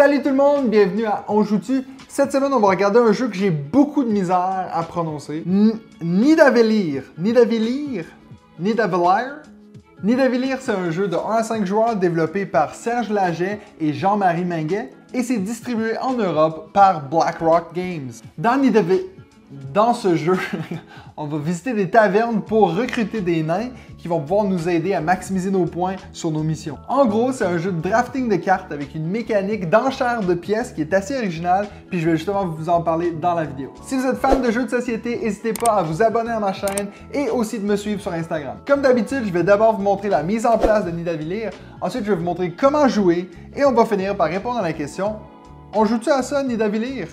Salut tout le monde, bienvenue à On Joue-tu. Cette semaine, on va regarder un jeu que j'ai beaucoup de misère à prononcer. Nidavellir. Nidavellir, c'est un jeu de 1 à 5 joueurs développé par Serge Laget et Jean-Marie Minguet et c'est distribué en Europe par BlackRock Games. Dans ce jeu, on va visiter des tavernes pour recruter des nains qui vont pouvoir nous aider à maximiser nos points sur nos missions. En gros, c'est un jeu de drafting de cartes avec une mécanique d'enchère de pièces qui est assez originale, puis je vais justement vous en parler dans la vidéo. Si vous êtes fan de jeux de société, n'hésitez pas à vous abonner à ma chaîne et aussi de me suivre sur Instagram. Comme d'habitude, je vais d'abord vous montrer la mise en place de Nidavellir, ensuite je vais vous montrer comment jouer et on va finir par répondre à la question « On joue-tu à ça, Nidavellir ?»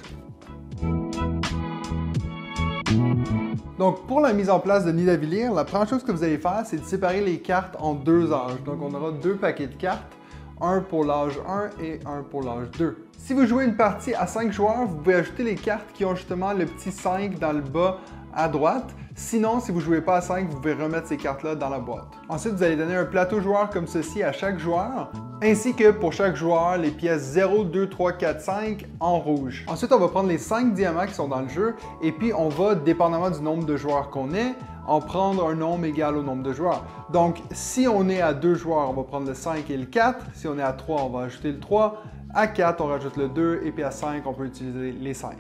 Donc, pour la mise en place de Nidavellir, la première chose que vous allez faire, c'est de séparer les cartes en deux âges. Donc, on aura deux paquets de cartes, un pour l'âge 1 et un pour l'âge 2. Si vous jouez une partie à 5 joueurs, vous pouvez ajouter les cartes qui ont justement le petit 5 dans le bas à droite. Sinon, si vous ne jouez pas à 5, vous pouvez remettre ces cartes-là dans la boîte. Ensuite, vous allez donner un plateau joueur comme ceci à chaque joueur, ainsi que pour chaque joueur, les pièces 0, 2, 3, 4, 5 en rouge. Ensuite, on va prendre les 5 diamants qui sont dans le jeu, et puis on va, dépendamment du nombre de joueurs qu'on est, en prendre un nombre égal au nombre de joueurs. Donc, si on est à 2 joueurs, on va prendre le 5 et le 4. Si on est à 3, on va ajouter le 3. À 4, on rajoute le 2, et puis à 5, on peut utiliser les 5.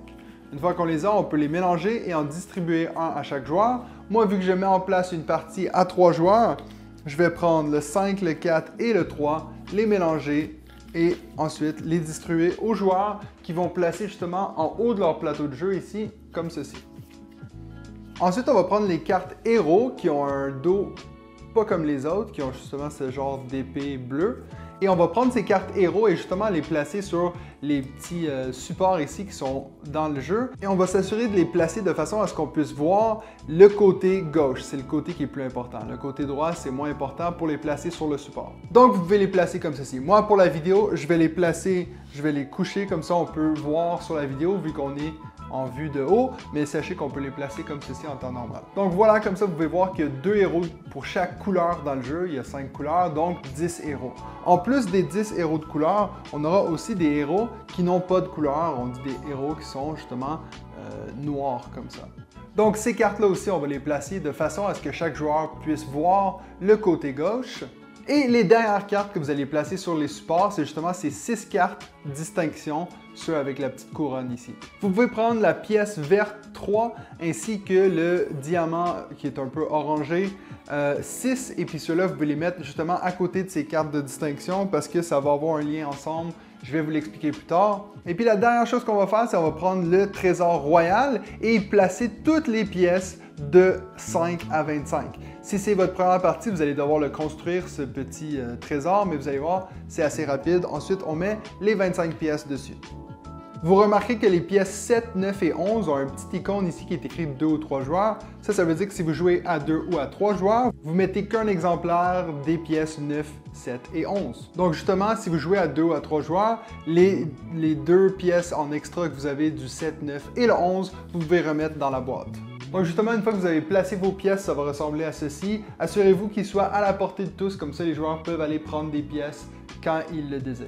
Une fois qu'on les a, on peut les mélanger et en distribuer un à chaque joueur. Moi, vu que je mets en place une partie à 3 joueurs, je vais prendre le 5, le 4 et le 3, les mélanger et ensuite les distribuer aux joueurs qui vont placer justement en haut de leur plateau de jeu ici, comme ceci. Ensuite, on va prendre les cartes héros qui ont un dos pas comme les autres, qui ont justement ce genre d'épée bleue. Et on va prendre ces cartes héros et justement les placer sur les petits supports ici qui sont dans le jeu. Et on va s'assurer de les placer de façon à ce qu'on puisse voir le côté gauche. C'est le côté qui est plus important. Le côté droit, c'est moins important pour les placer sur le support. Donc, vous pouvez les placer comme ceci. Moi, pour la vidéo, je vais les placer, je vais les coucher comme ça, on peut voir sur la vidéo vu qu'on est en vue de haut, mais sachez qu'on peut les placer comme ceci en temps normal. Donc voilà, comme ça, vous pouvez voir qu'il y a 2 héros pour chaque couleur dans le jeu. Il y a 5 couleurs, donc 10 héros. En plus des 10 héros de couleur, on aura aussi des héros qui n'ont pas de couleur. On dit des héros qui sont justement noirs comme ça. Donc ces cartes-là aussi, on va les placer de façon à ce que chaque joueur puisse voir le côté gauche. Et les dernières cartes que vous allez placer sur les supports, c'est justement ces 6 cartes distinction, ceux avec la petite couronne ici. Vous pouvez prendre la pièce verte 3 ainsi que le diamant qui est un peu orangé 6 et puis ceux-là, vous pouvez les mettre justement à côté de ces cartes de distinction parce que ça va avoir un lien ensemble. Je vais vous l'expliquer plus tard. Et puis la dernière chose qu'on va faire, c'est qu'on va prendre le trésor royal et placer toutes les pièces de 5 à 25. Si c'est votre première partie, vous allez devoir le construire, ce petit trésor, mais vous allez voir, c'est assez rapide. Ensuite, on met les 25 pièces dessus. Vous remarquez que les pièces 7, 9 et 11 ont un petit icône ici qui est écrit 2 ou 3 joueurs. Ça veut dire que si vous jouez à 2 ou à 3 joueurs, vous mettez qu'un exemplaire des pièces 9, 7 et 11. Donc justement, si vous jouez à 2 ou à 3 joueurs, les 2 pièces en extra que vous avez du 7, 9 et le 11, vous pouvez remettre dans la boîte. Donc justement, une fois que vous avez placé vos pièces, ça va ressembler à ceci. Assurez-vous qu'ils soient à la portée de tous, comme ça les joueurs peuvent aller prendre des pièces quand ils le désirent.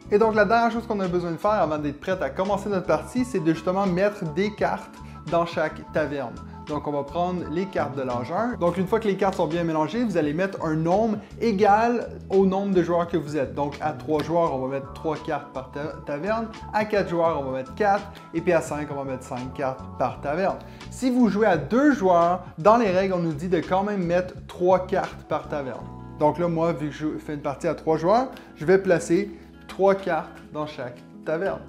Et donc la dernière chose qu'on a besoin de faire avant d'être prêt à commencer notre partie, c'est de justement mettre des cartes dans chaque taverne. Donc on va prendre les cartes de l'âge 1. Donc une fois que les cartes sont bien mélangées, vous allez mettre un nombre égal au nombre de joueurs que vous êtes. Donc à 3 joueurs, on va mettre 3 cartes par taverne. À 4 joueurs, on va mettre 4. Et puis à 5, on va mettre 5 cartes par taverne. Si vous jouez à 2 joueurs, dans les règles, on nous dit de quand même mettre 3 cartes par taverne. Donc là, moi, vu que je fais une partie à 3 joueurs, je vais placer 3 cartes dans chaque taverne.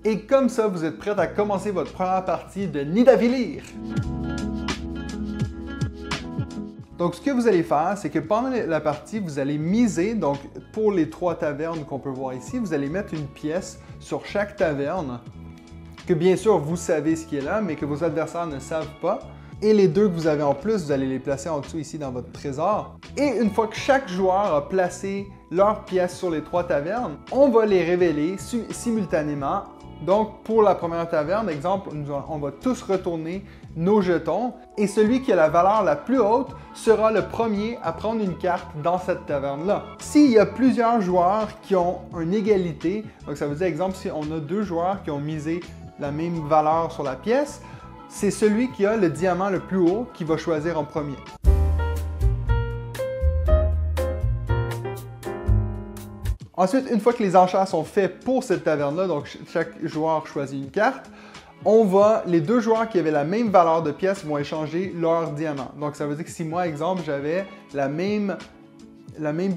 Et comme ça, vous êtes prêts à commencer votre première partie de Nidavellir. Donc, ce que vous allez faire, c'est que pendant la partie, vous allez miser, donc pour les 3 tavernes qu'on peut voir ici, vous allez mettre une pièce sur chaque taverne, que bien sûr, vous savez ce qui est là, mais que vos adversaires ne savent pas. Et les 2 que vous avez en plus, vous allez les placer en dessous ici dans votre trésor. Et une fois que chaque joueur a placé leurs pièces sur les 3 tavernes, on va les révéler simultanément Donc, pour la première taverne, exemple, on va tous retourner nos jetons et celui qui a la valeur la plus haute sera le premier à prendre une carte dans cette taverne-là. S'il y a plusieurs joueurs qui ont une égalité, donc ça veut dire, exemple, si on a 2 joueurs qui ont misé la même valeur sur la pièce, c'est celui qui a le diamant le plus haut qui va choisir en premier. Ensuite, une fois que les enchères sont faites pour cette taverne-là, donc chaque joueur choisit une carte, les 2 joueurs qui avaient la même valeur de pièces vont échanger leur diamant. Donc ça veut dire que si moi, exemple, j'avais la même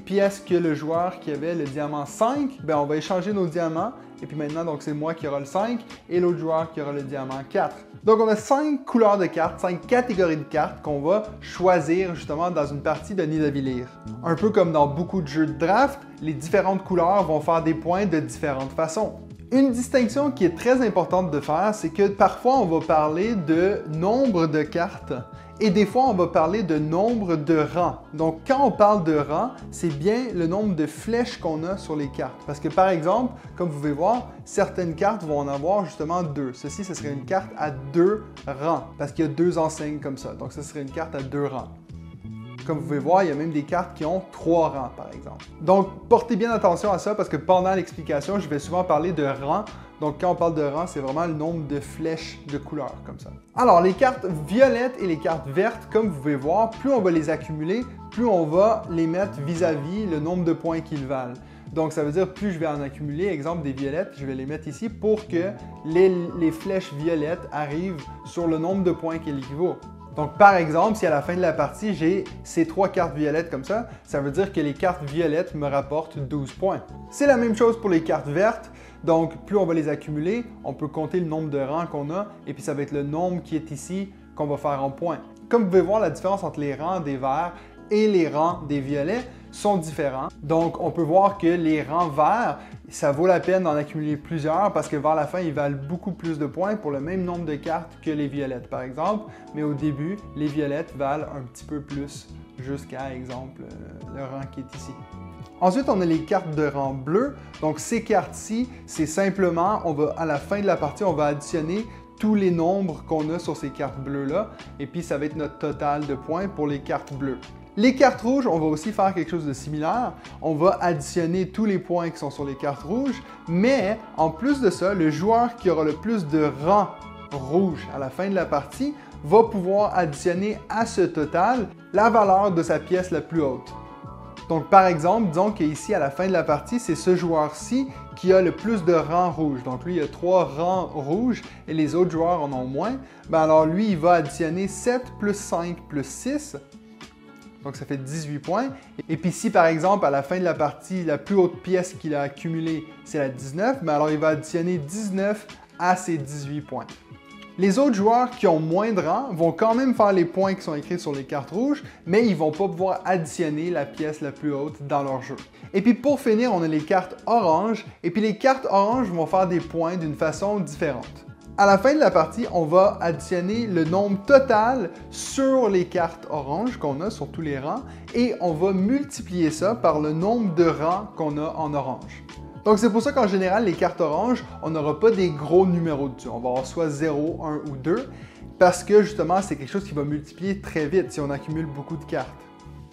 pièce que le joueur qui avait le diamant 5, ben on va échanger nos diamants. Et puis maintenant, donc c'est moi qui aura le 5 et l'autre joueur qui aura le diamant 4. Donc on a 5 couleurs de cartes, 5 catégories de cartes qu'on va choisir justement dans une partie de Nidavellir. Un peu comme dans beaucoup de jeux de draft, les différentes couleurs vont faire des points de différentes façons. Une distinction qui est très importante de faire, c'est que parfois on va parler de nombre de cartes et des fois on va parler de nombre de rangs. Donc quand on parle de rangs, c'est bien le nombre de flèches qu'on a sur les cartes. Parce que par exemple, comme vous pouvez voir, certaines cartes vont en avoir justement 2. Ceci, ce serait une carte à 2 rangs parce qu'il y a 2 enseignes comme ça. Donc ce serait une carte à 2 rangs. Comme vous pouvez voir, il y a même des cartes qui ont 3 rangs, par exemple. Donc, portez bien attention à ça parce que pendant l'explication, je vais souvent parler de rangs. Donc, quand on parle de rangs, c'est vraiment le nombre de flèches de couleurs, comme ça. Alors, les cartes violettes et les cartes vertes, comme vous pouvez voir, plus on va les accumuler, plus on va les mettre vis-à-vis le nombre de points qu'ils valent. Donc, ça veut dire plus je vais en accumuler, exemple des violettes, je vais les mettre ici pour que les flèches violettes arrivent sur le nombre de points qu'elles équivaut. Donc, par exemple, si à la fin de la partie, j'ai ces 3 cartes violettes comme ça veut dire que les cartes violettes me rapportent 12 points. C'est la même chose pour les cartes vertes. Donc, plus on va les accumuler, on peut compter le nombre de rangs qu'on a et puis ça va être le nombre qui est ici qu'on va faire en points. Comme vous pouvez voir, la différence entre les rangs des verts et les rangs des violets sont différents. Donc, on peut voir que les rangs verts, ça vaut la peine d'en accumuler plusieurs parce que vers la fin, ils valent beaucoup plus de points pour le même nombre de cartes que les violettes, par exemple. Mais au début, les violettes valent un petit peu plus jusqu'à, exemple, le rang qui est ici. Ensuite, on a les cartes de rang bleu. Donc, ces cartes-ci, c'est simplement, à la fin de la partie, on va additionner tous les nombres qu'on a sur ces cartes bleues-là. Et puis, ça va être notre total de points pour les cartes bleues. Les cartes rouges, on va aussi faire quelque chose de similaire. On va additionner tous les points qui sont sur les cartes rouges, mais en plus de ça, le joueur qui aura le plus de rangs rouges à la fin de la partie va pouvoir additionner à ce total la valeur de sa pièce la plus haute. Donc par exemple, disons qu'ici à la fin de la partie, c'est ce joueur-ci qui a le plus de rangs rouges. Donc lui, il a 3 rangs rouges et les autres joueurs en ont moins. Ben alors lui, il va additionner 7 plus 5 plus 6. Donc ça fait 18 points. Et puis si par exemple à la fin de la partie, la plus haute pièce qu'il a accumulée, c'est la 19, mais alors il va additionner 19 à ses 18 points. Les autres joueurs qui ont moins de rangs vont quand même faire les points qui sont écrits sur les cartes rouges, mais ils ne vont pas pouvoir additionner la pièce la plus haute dans leur jeu. Et puis pour finir, on a les cartes oranges, et puis les cartes oranges vont faire des points d'une façon différente. À la fin de la partie, on va additionner le nombre total sur les cartes oranges qu'on a sur tous les rangs et on va multiplier ça par le nombre de rangs qu'on a en orange. Donc c'est pour ça qu'en général, les cartes oranges, on n'aura pas des gros numéros dessus. On va avoir soit 0, 1 ou 2 parce que justement, c'est quelque chose qui va multiplier très vite si on accumule beaucoup de cartes.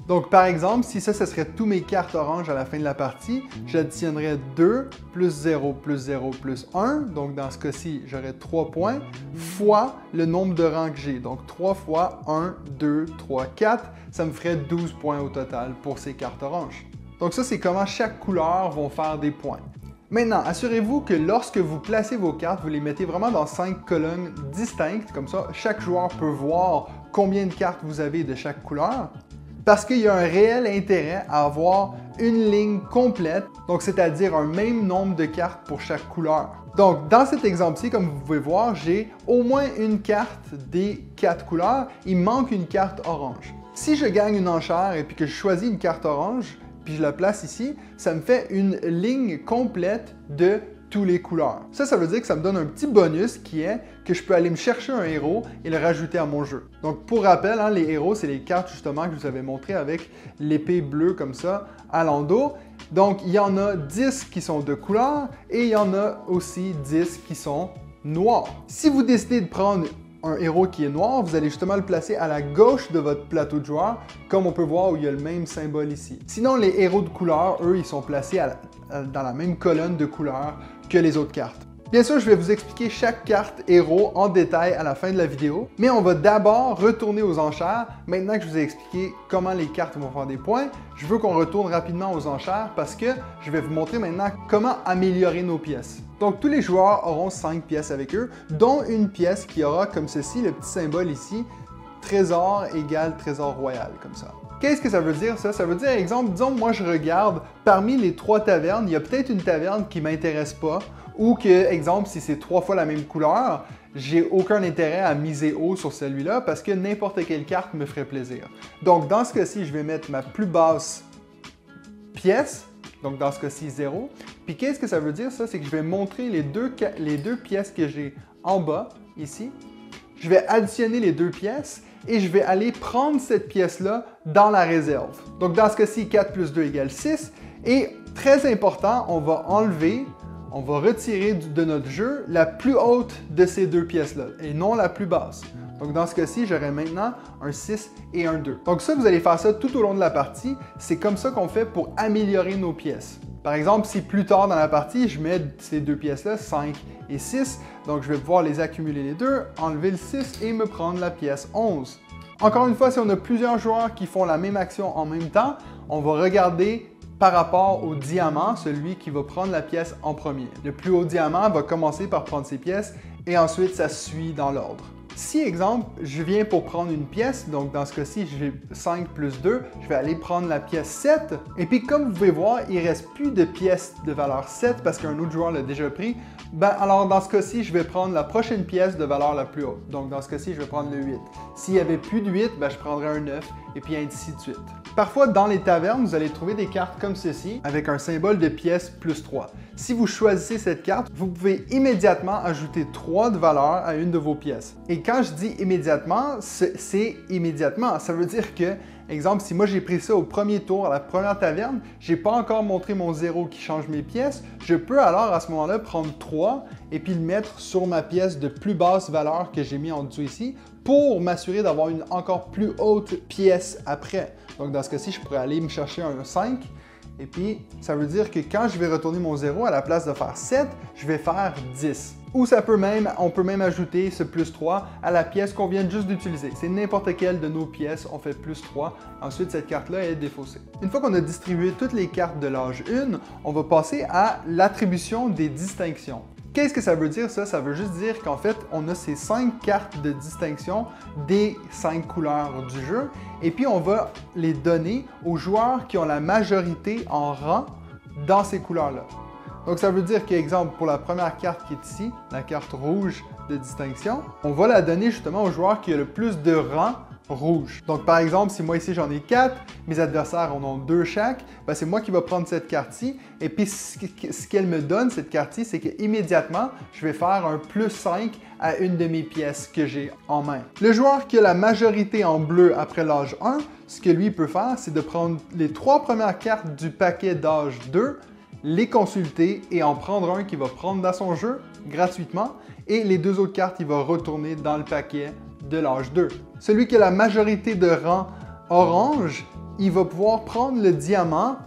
Donc par exemple, si ça, ce serait tous mes cartes oranges à la fin de la partie, j'additionnerais 2 plus 0 plus 0 plus 1, donc dans ce cas-ci, j'aurais 3 points, fois le nombre de rangs que j'ai. Donc 3 fois 1, 2, 3, 4, ça me ferait 12 points au total pour ces cartes oranges. Donc ça, c'est comment chaque couleur va faire des points. Maintenant, assurez-vous que lorsque vous placez vos cartes, vous les mettez vraiment dans 5 colonnes distinctes, comme ça, chaque joueur peut voir combien de cartes vous avez de chaque couleur. Parce qu'il y a un réel intérêt à avoir une ligne complète, donc c'est-à-dire un même nombre de cartes pour chaque couleur. Donc dans cet exemple-ci, comme vous pouvez voir, j'ai au moins une carte des 4 couleurs, il manque une carte orange. Si je gagne une enchère et puis que je choisis une carte orange, puis je la place ici, ça me fait une ligne complète de tous les couleurs. Ça veut dire que ça me donne un petit bonus qui est que je peux aller me chercher un héros et le rajouter à mon jeu. Donc pour rappel, hein, les héros, c'est les cartes justement que je vous avais montré avec l'épée bleue comme ça à l'endos. Donc il y en a 10 qui sont de couleur et il y en a aussi 10 qui sont noirs. Si vous décidez de prendre un héros qui est noir, vous allez justement le placer à la gauche de votre plateau de joueurs, comme on peut voir où il y a le même symbole ici. Sinon, les héros de couleur, eux, ils sont placés dans la même colonne de couleurs que les autres cartes. Bien sûr, je vais vous expliquer chaque carte héros en détail à la fin de la vidéo, mais on va d'abord retourner aux enchères. Maintenant que je vous ai expliqué comment les cartes vont faire des points, je veux qu'on retourne rapidement aux enchères parce que je vais vous montrer maintenant comment améliorer nos pièces. Donc, tous les joueurs auront 5 pièces avec eux, dont une pièce qui aura comme ceci, le petit symbole ici, trésor égale trésor royal, comme ça. Qu'est-ce que ça veut dire ça? Ça veut dire, exemple, disons, moi je regarde, parmi les 3 tavernes, il y a peut-être une taverne qui ne m'intéresse pas, ou que, exemple, si c'est 3 fois la même couleur, j'ai aucun intérêt à miser haut sur celui-là parce que n'importe quelle carte me ferait plaisir. Donc, dans ce cas-ci, je vais mettre ma plus basse pièce, donc dans ce cas-ci 0. Puis qu'est-ce que ça veut dire ça? C'est que je vais montrer les deux pièces que j'ai en bas, ici. Je vais additionner les 2 pièces et je vais aller prendre cette pièce-là dans la réserve. Donc dans ce cas-ci, 4 plus 2 égale 6. Et très important, on va retirer de notre jeu la plus haute de ces 2 pièces-là et non la plus basse. Donc dans ce cas-ci, j'aurai maintenant un 6 et un 2. Donc ça, vous allez faire ça tout au long de la partie. C'est comme ça qu'on fait pour améliorer nos pièces. Par exemple, si plus tard dans la partie, je mets ces 2 pièces-là, 5 et 6, donc je vais pouvoir les accumuler les deux, enlever le 6 et me prendre la pièce 11. Encore une fois, si on a plusieurs joueurs qui font la même action en même temps, on va regarder par rapport au diamant, celui qui va prendre la pièce en premier. Le plus haut diamant va commencer par prendre ses pièces et ensuite ça suit dans l'ordre. Si, exemple, je viens pour prendre une pièce, donc dans ce cas-ci, j'ai 5 plus 2, je vais aller prendre la pièce 7. Et puis, comme vous pouvez voir, il ne reste plus de pièces de valeur 7 parce qu'un autre joueur l'a déjà pris. Ben, alors, dans ce cas-ci, je vais prendre la prochaine pièce de valeur la plus haute. Donc, dans ce cas-ci, je vais prendre le 8. S'il n'y avait plus de 8, ben, je prendrais un 9 et puis ainsi de suite. Parfois, dans les tavernes, vous allez trouver des cartes comme ceci, avec un symbole de pièce plus 3. Si vous choisissez cette carte, vous pouvez immédiatement ajouter 3 de valeur à une de vos pièces. Et quand je dis immédiatement, c'est immédiatement. Ça veut dire que, exemple, si moi j'ai pris ça au premier tour, à la première taverne, j'ai pas encore montré mon 0 qui change mes pièces, je peux alors à ce moment-là prendre 3 et puis le mettre sur ma pièce de plus basse valeur que j'ai mis en dessous ici pour m'assurer d'avoir une encore plus haute pièce après. Donc dans ce cas-ci, je pourrais aller me chercher un 5 et puis ça veut dire que quand je vais retourner mon 0, à la place de faire 7, je vais faire 10. Ou on peut même ajouter ce plus 3 à la pièce qu'on vient juste d'utiliser. C'est n'importe quelle de nos pièces, on fait plus 3. Ensuite, cette carte-là est défaussée. Une fois qu'on a distribué toutes les cartes de l'âge 1, on va passer à l'attribution des distinctions. Qu'est-ce que ça veut dire ça? Ça veut juste dire qu'en fait, on a ces 5 cartes de distinction des 5 couleurs du jeu et puis on va les donner aux joueurs qui ont la majorité en rang dans ces couleurs-là. Donc ça veut dire qu'exemple, pour la première carte qui est ici, la carte rouge de distinction, on va la donner justement au joueur qui a le plus de rang rouge. Donc par exemple, si moi ici j'en ai 4, mes adversaires en ont 2 chaque, ben, c'est moi qui vais prendre cette carte-ci et puis ce qu'elle me donne, cette carte-ci, c'est qu'immédiatement, je vais faire un plus 5 à une de mes pièces que j'ai en main. Le joueur qui a la majorité en bleu après l'âge 1, ce que lui peut faire, c'est de prendre les 3 premières cartes du paquet d'âge 2, les consulter et en prendre un qu'il va prendre dans son jeu gratuitement et les 2 autres cartes, il va retourner dans le paquet de l'âge 2. Celui qui a la majorité de rang orange, il va pouvoir prendre le diamant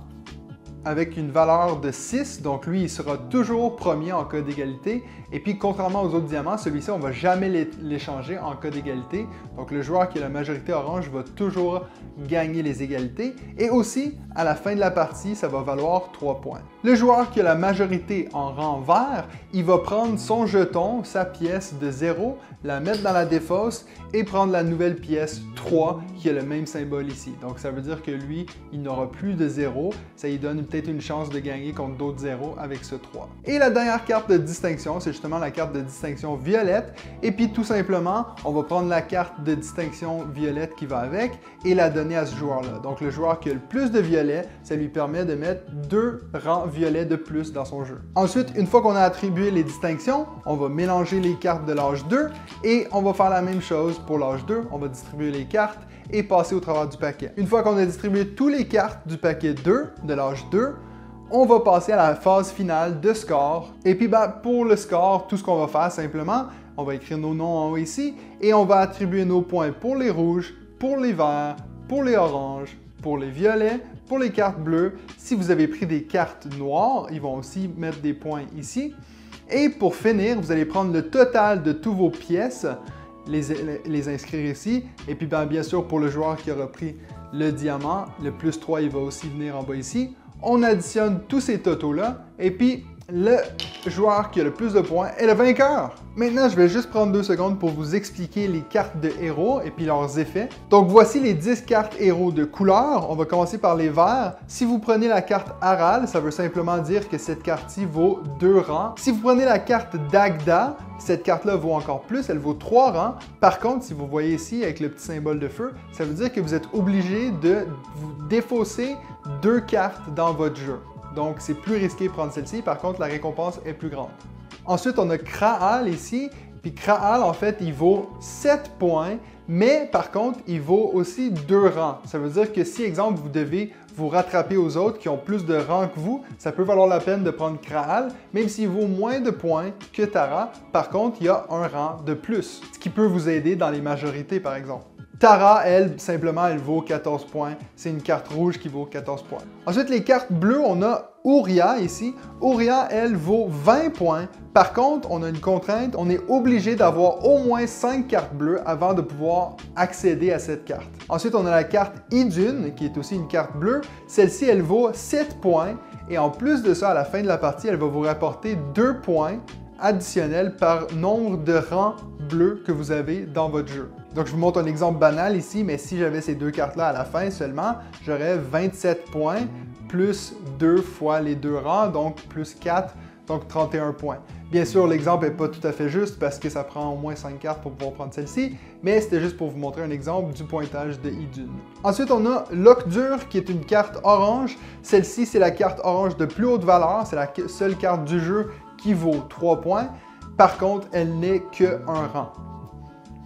avec une valeur de 6, donc lui, il sera toujours premier en cas d'égalité. Et puis, contrairement aux autres diamants, celui-ci, on ne va jamais l'échanger en cas d'égalité. Donc, le joueur qui a la majorité orange va toujours gagner les égalités. Et aussi, à la fin de la partie, ça va valoir 3 points. Le joueur qui a la majorité en rang vert, il va prendre son jeton, sa pièce de 0, la mettre dans la défausse et prendre la nouvelle pièce 3 qui a le même symbole ici. Donc, ça veut dire que lui, il n'aura plus de 0. Ça lui donne peut-être une chance de gagner contre d'autres 0 avec ce 3. Et la dernière carte de distinction, c'est justement la carte de distinction violette. Et puis tout simplement, on va prendre la carte de distinction violette qui va avec et la donner à ce joueur-là. Donc le joueur qui a le plus de violette violet, ça lui permet de mettre 2 rangs violets de plus dans son jeu. Ensuite, une fois qu'on a attribué les distinctions, on va mélanger les cartes de l'âge 2 et on va faire la même chose pour l'âge 2. On va distribuer les cartes et passer au travers du paquet. Une fois qu'on a distribué toutes les cartes du paquet 2, de l'âge 2, on va passer à la phase finale de score. Et puis pour le score, tout ce qu'on va faire simplement, on va écrire nos noms en haut ici et on va attribuer nos points pour les rouges, pour les verts, pour les oranges, pour les violets, pour les cartes bleues. Si vous avez pris des cartes noires, ils vont aussi mettre des points ici. Et pour finir, vous allez prendre le total de toutes vos pièces, les inscrire ici. Et puis bien sûr, pour le joueur qui aura pris le diamant, le plus 3, il va aussi venir en bas ici. On additionne tous ces totaux-là et puis le joueur qui a le plus de points est le vainqueur. Maintenant, je vais juste prendre 2 secondes pour vous expliquer les cartes de héros et puis leurs effets. Donc, voici les 10 cartes héros de couleur. On va commencer par les verts. Si vous prenez la carte Harald, ça veut simplement dire que cette carte-ci vaut 2 rangs. Si vous prenez la carte Dagda, cette carte-là vaut encore plus, elle vaut 3 rangs. Par contre, si vous voyez ici avec le petit symbole de feu, ça veut dire que vous êtes obligé de vous défausser 2 cartes dans votre jeu. Donc, c'est plus risqué de prendre celle-ci. Par contre, la récompense est plus grande. Ensuite, on a Kraal ici. Puis Kraal, en fait, il vaut 7 points. Mais par contre, il vaut aussi 2 rangs. Ça veut dire que si, exemple, vous devez vous rattraper aux autres qui ont plus de rangs que vous, ça peut valoir la peine de prendre Kraal, même s'il vaut moins de points que Tara. Par contre, il y a un rang de plus, ce qui peut vous aider dans les majorités, par exemple. Tara, elle, simplement, elle vaut 14 points. C'est une carte rouge qui vaut 14 points. Ensuite, les cartes bleues, on a Ouria ici. Ouria, elle, vaut 20 points. Par contre, on a une contrainte. On est obligé d'avoir au moins 5 cartes bleues avant de pouvoir accéder à cette carte. Ensuite, on a la carte Idun, qui est aussi une carte bleue. Celle-ci, elle vaut 7 points. Et en plus de ça, à la fin de la partie, elle va vous rapporter 2 points additionnels par nombre de rangs bleus que vous avez dans votre jeu. Donc, je vous montre un exemple banal ici, mais si j'avais ces 2 cartes-là à la fin seulement, j'aurais 27 points plus 2 fois les 2 rangs, donc plus 4, donc 31 points. Bien sûr, l'exemple n'est pas tout à fait juste parce que ça prend au moins 5 cartes pour pouvoir prendre celle-ci, mais c'était juste pour vous montrer un exemple du pointage de Idun. Ensuite, on a Lockdur qui est une carte orange. Celle-ci, c'est la carte orange de plus haute valeur. C'est la seule carte du jeu qui vaut 3 points. Par contre, elle n'est qu'un rang.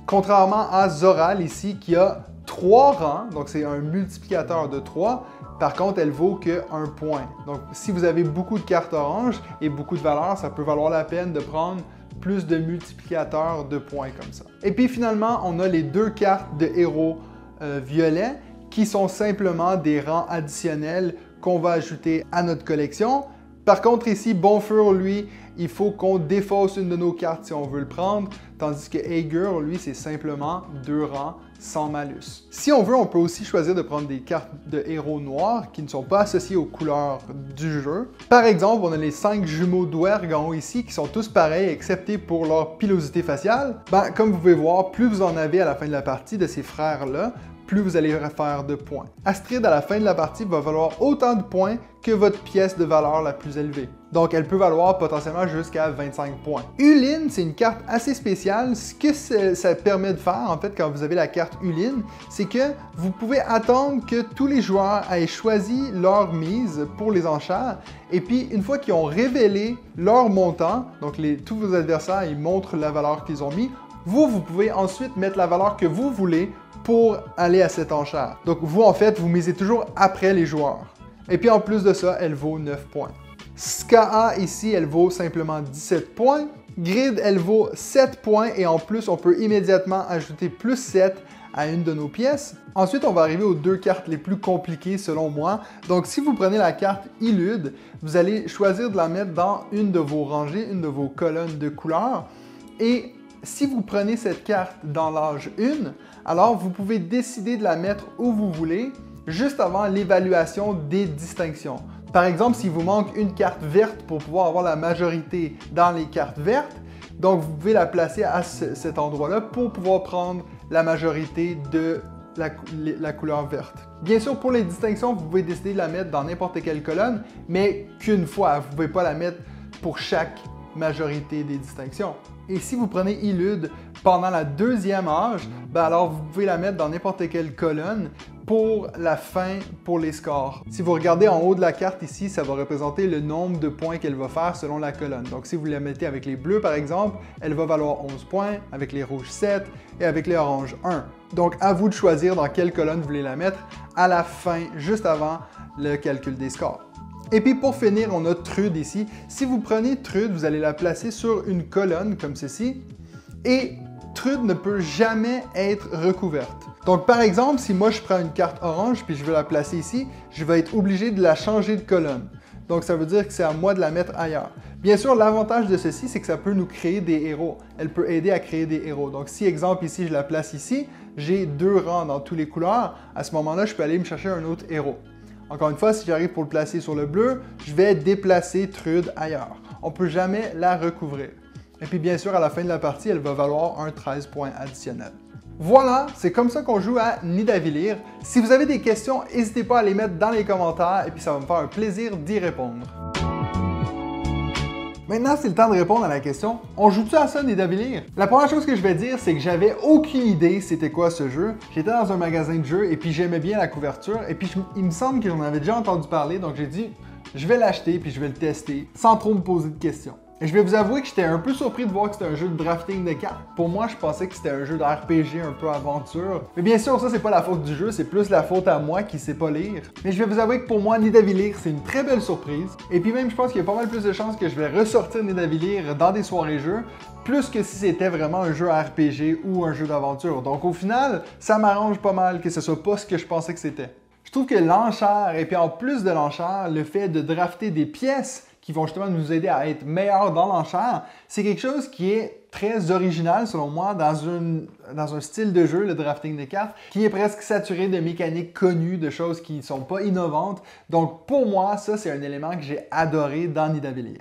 Contrairement à Zoral ici, qui a 3 rangs, donc c'est un multiplicateur de 3. Par contre, elle vaut que 1 point. Donc, si vous avez beaucoup de cartes oranges et beaucoup de valeurs, ça peut valoir la peine de prendre plus de multiplicateurs de points comme ça. Et puis finalement, on a les 2 cartes de héros violets qui sont simplement des rangs additionnels qu'on va ajouter à notre collection. Par contre, ici, Bonfur, lui, il faut qu'on défausse une de nos cartes si on veut le prendre, tandis que Aegur, lui, c'est simplement 2 rangs sans malus. Si on veut, on peut aussi choisir de prendre des cartes de héros noirs qui ne sont pas associées aux couleurs du jeu. Par exemple, on a les 5 jumeaux d'Ouerg en haut ici qui sont tous pareils, excepté pour leur pilosité faciale. Comme vous pouvez voir, plus vous en avez à la fin de la partie de ces frères-là, plus vous allez faire de points. Astrid, à la fin de la partie, va valoir autant de points que votre pièce de valeur la plus élevée. Donc, elle peut valoir potentiellement jusqu'à 25 points. Ulin, c'est une carte assez spéciale. Ce que ça permet de faire, en fait, quand vous avez la carte Ulin, c'est que vous pouvez attendre que tous les joueurs aient choisi leur mise pour les enchères. Et puis, une fois qu'ils ont révélé leur montant, donc tous vos adversaires, ils montrent la valeur qu'ils ont mis, vous pouvez ensuite mettre la valeur que vous voulez pour aller à cette enchère. Donc vous, en fait, vous misez toujours après les joueurs. Et puis en plus de ça, elle vaut 9 points. Skaa, ici, elle vaut simplement 17 points. Grid, elle vaut 7 points et en plus, on peut immédiatement ajouter plus 7 à une de nos pièces. Ensuite, on va arriver aux 2 cartes les plus compliquées selon moi. Donc si vous prenez la carte Illud, vous allez choisir de la mettre dans une de vos rangées, une de vos colonnes de couleurs. Et si vous prenez cette carte dans l'âge 1, alors vous pouvez décider de la mettre où vous voulez, juste avant l'évaluation des distinctions. Par exemple, s'il vous manque une carte verte pour pouvoir avoir la majorité dans les cartes vertes, donc vous pouvez la placer à cet endroit-là pour pouvoir prendre la majorité de la couleur verte. Bien sûr, pour les distinctions, vous pouvez décider de la mettre dans n'importe quelle colonne, mais qu'une fois. Vous ne pouvez pas la mettre pour chaque majorité des distinctions. Et si vous prenez Ilude pendant la deuxième âge, ben alors vous pouvez la mettre dans n'importe quelle colonne pour la fin pour les scores. Si vous regardez en haut de la carte ici, ça va représenter le nombre de points qu'elle va faire selon la colonne. Donc si vous la mettez avec les bleus par exemple, elle va valoir 11 points, avec les rouges 7 et avec les oranges 1. Donc à vous de choisir dans quelle colonne vous voulez la mettre à la fin, juste avant le calcul des scores. Et puis pour finir, on a Trude ici. Si vous prenez Trude, vous allez la placer sur une colonne comme ceci et Trude ne peut jamais être recouverte. Donc par exemple, si moi je prends une carte orange puis je veux la placer ici, je vais être obligé de la changer de colonne. Donc ça veut dire que c'est à moi de la mettre ailleurs. Bien sûr, l'avantage de ceci, c'est que ça peut nous créer des héros. Elle peut aider à créer des héros. Donc si, exemple, ici, je la place ici, j'ai 2 rangs dans toutes les couleurs. À ce moment-là, je peux aller me chercher un autre héros. Encore une fois, si j'arrive pour le placer sur le bleu, je vais déplacer Trude ailleurs. On ne peut jamais la recouvrir. Et puis bien sûr, à la fin de la partie, elle va valoir un 13 points additionnel. Voilà, c'est comme ça qu'on joue à Nidavellir. Si vous avez des questions, n'hésitez pas à les mettre dans les commentaires et puis ça va me faire un plaisir d'y répondre. Maintenant, c'est le temps de répondre à la question, on joue-tu à ça, Nidavellir? La première chose que je vais dire, c'est que j'avais aucune idée c'était quoi ce jeu. J'étais dans un magasin de jeux et puis j'aimais bien la couverture et puis il me semble que j'en avais déjà entendu parler, donc j'ai dit, je vais l'acheter puis je vais le tester sans trop me poser de questions. Et je vais vous avouer que j'étais un peu surpris de voir que c'était un jeu de drafting de cartes. Pour moi, je pensais que c'était un jeu de RPG un peu aventure. Mais bien sûr, ça c'est pas la faute du jeu, c'est plus la faute à moi qui sais pas lire. Mais je vais vous avouer que pour moi, Nidavellir, c'est une très belle surprise. Et puis même, je pense qu'il y a pas mal plus de chances que je vais ressortir Nidavellir dans des soirées jeux, plus que si c'était vraiment un jeu RPG ou un jeu d'aventure. Donc au final, ça m'arrange pas mal que ce soit pas ce que je pensais que c'était. Je trouve que l'enchère, et puis en plus de l'enchère, le fait de drafter des pièces qui vont justement nous aider à être meilleurs dans l'enchère, c'est quelque chose qui est très original selon moi dans un style de jeu, le drafting des cartes, qui est presque saturé de mécaniques connues, de choses qui ne sont pas innovantes. Donc pour moi, ça c'est un élément que j'ai adoré dans Nidavellir.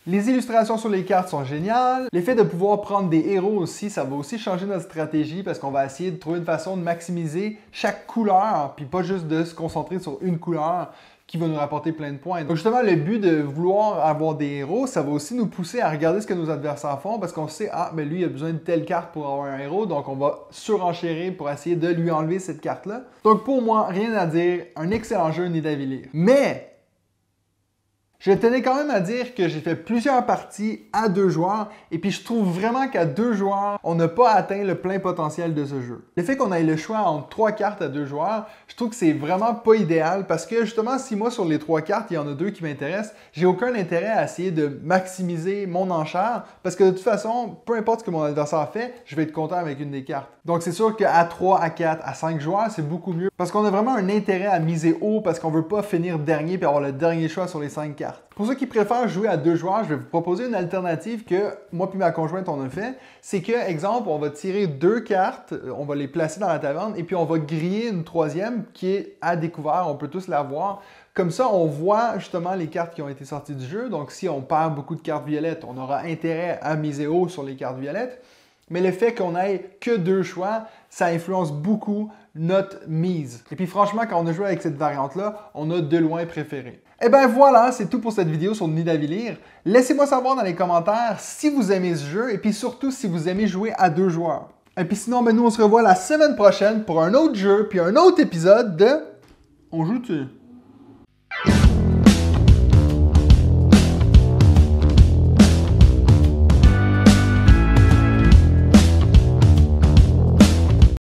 Les illustrations sur les cartes sont géniales. L'effet de pouvoir prendre des héros aussi, ça va aussi changer notre stratégie parce qu'on va essayer de trouver une façon de maximiser chaque couleur, puis pas juste de se concentrer sur une couleur qui va nous rapporter plein de points. Donc justement, le but de vouloir avoir des héros, ça va aussi nous pousser à regarder ce que nos adversaires font parce qu'on sait, ah, mais lui, il a besoin de telle carte pour avoir un héros, donc on va surenchérir pour essayer de lui enlever cette carte-là. Donc pour moi, rien à dire, un excellent jeu Nidavellir. Mais je tenais quand même à dire que j'ai fait plusieurs parties à 2 joueurs et puis je trouve vraiment qu'à 2 joueurs, on n'a pas atteint le plein potentiel de ce jeu. Le fait qu'on ait le choix entre 3 cartes à 2 joueurs, je trouve que c'est vraiment pas idéal parce que justement, si moi sur les 3 cartes, il y en a 2 qui m'intéressent, j'ai aucun intérêt à essayer de maximiser mon enchère parce que de toute façon, peu importe ce que mon adversaire fait, je vais être content avec une des cartes. Donc c'est sûr qu'à 3, à 4, à 5 joueurs, c'est beaucoup mieux parce qu'on a vraiment un intérêt à miser haut parce qu'on veut pas finir dernier et avoir le dernier choix sur les 5 cartes. Pour ceux qui préfèrent jouer à 2 joueurs, je vais vous proposer une alternative que moi puis ma conjointe on a fait. C'est que, exemple, on va tirer 2 cartes, on va les placer dans la taverne et puis on va griller une 3e qui est à découvert, on peut tous la voir. Comme ça, on voit justement les cartes qui ont été sorties du jeu. Donc si on perd beaucoup de cartes violettes, on aura intérêt à miser haut sur les cartes violettes. Mais le fait qu'on ait que 2 choix, ça influence beaucoup notre mise. Et puis franchement, quand on a joué avec cette variante-là, on a de loin préféré. Et bien voilà, c'est tout pour cette vidéo sur Nidavellir. Laissez-moi savoir dans les commentaires si vous aimez ce jeu et puis surtout si vous aimez jouer à 2 joueurs. Et puis sinon, nous on se revoit la semaine prochaine pour un autre jeu puis un autre épisode de On joue-tu?